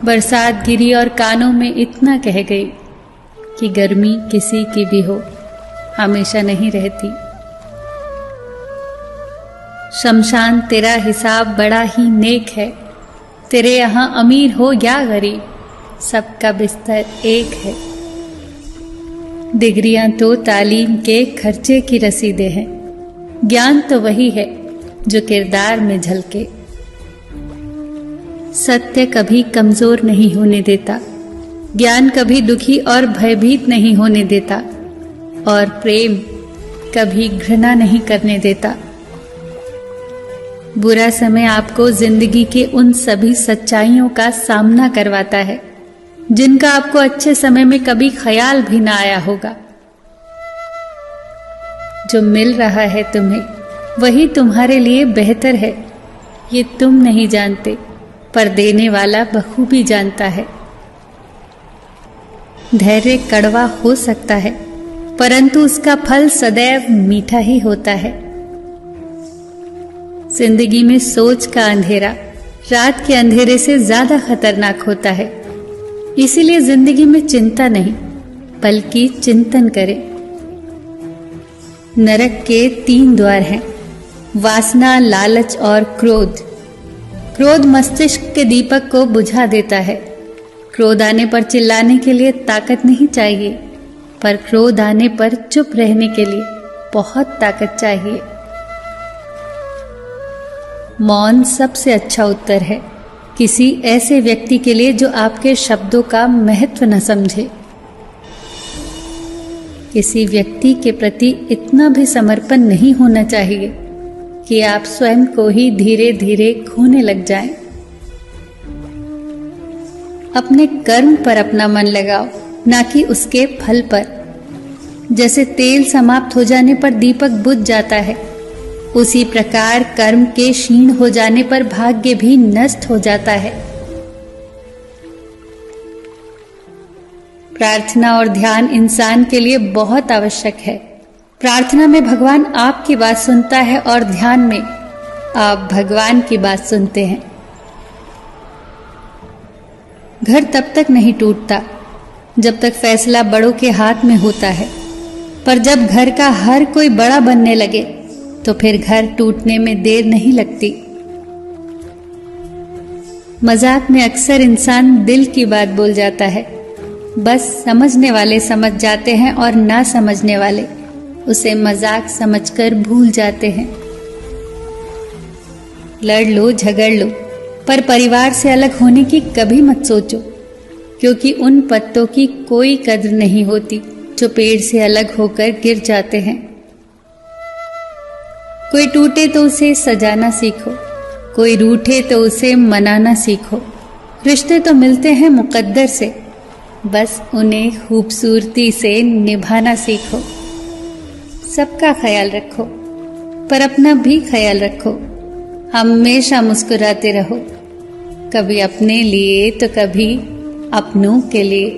बरसात गिरी और कानों में इतना कह गई कि गर्मी किसी की भी हो, हमेशा नहीं रहती। शमशान तेरा हिसाब बड़ा ही नेक है, तेरे यहाँ अमीर हो या गरीब, सबका बिस्तर एक है। डिग्रियां तो तालीम के खर्चे की रसीदें हैं, ज्ञान तो वही है जो किरदार में झलके। सत्य कभी कमजोर नहीं होने देता, ज्ञान कभी दुखी और भयभीत नहीं होने देता, और प्रेम कभी घृणा नहीं करने देता। बुरा समय आपको जिंदगी के उन सभी सच्चाइयों का सामना करवाता है जिनका आपको अच्छे समय में कभी ख्याल भी ना आया होगा। जो मिल रहा है तुम्हें वही तुम्हारे लिए बेहतर है, ये तुम नहीं जानते, पर देने वाला बखूबी जानता है। धैर्य कड़वा हो सकता है, परंतु उसका फल सदैव मीठा ही होता है। जिंदगी में सोच का अंधेरा रात के अंधेरे से ज्यादा खतरनाक होता है, इसीलिए जिंदगी में चिंता नहीं बल्कि चिंतन करें। नरक के 3 द्वार हैं, वासना, लालच और क्रोध। क्रोध मस्तिष्क के दीपक को बुझा देता है। क्रोध आने पर चिल्लाने के लिए ताकत नहीं चाहिए, पर क्रोध आने पर चुप रहने के लिए बहुत ताकत चाहिए। मौन सबसे अच्छा उत्तर है किसी ऐसे व्यक्ति के लिए जो आपके शब्दों का महत्व न समझे। किसी व्यक्ति के प्रति इतना भी समर्पण नहीं होना चाहिए कि आप स्वयं को ही धीरे धीरे खोने लग जाएं। अपने कर्म पर अपना मन लगाओ, ना कि उसके फल पर। जैसे तेल समाप्त हो जाने पर दीपक बुझ जाता है, उसी प्रकार कर्म के क्षीण हो जाने पर भाग्य भी नष्ट हो जाता है। प्रार्थना और ध्यान इंसान के लिए बहुत आवश्यक है। प्रार्थना में भगवान आपकी बात सुनता है और ध्यान में आप भगवान की बात सुनते हैं। घर तब तक नहीं टूटता जब तक फैसला बड़ों के हाथ में होता है, पर जब घर का हर कोई बड़ा बनने लगे तो फिर घर टूटने में देर नहीं लगती। मजाक में अक्सर इंसान दिल की बात बोल जाता है, बस समझने वाले समझ जाते हैं और ना समझने वाले उसे मजाक समझकर भूल जाते हैं। लड़ लो, झगड़ लो, पर परिवार से अलग होने की कभी मत सोचो, क्योंकि उन पत्तों की कोई कद्र नहीं होती जो पेड़ से अलग होकर गिर जाते हैं। कोई टूटे तो उसे सजाना सीखो, कोई रूठे तो उसे मनाना सीखो। रिश्ते तो मिलते हैं मुकद्दर से, बस उन्हें खूबसूरती से निभाना सीखो। सबका ख्याल रखो, पर अपना भी ख्याल रखो। हमेशा मुस्कुराते रहो, कभी अपने लिए तो कभी अपनों के लिए।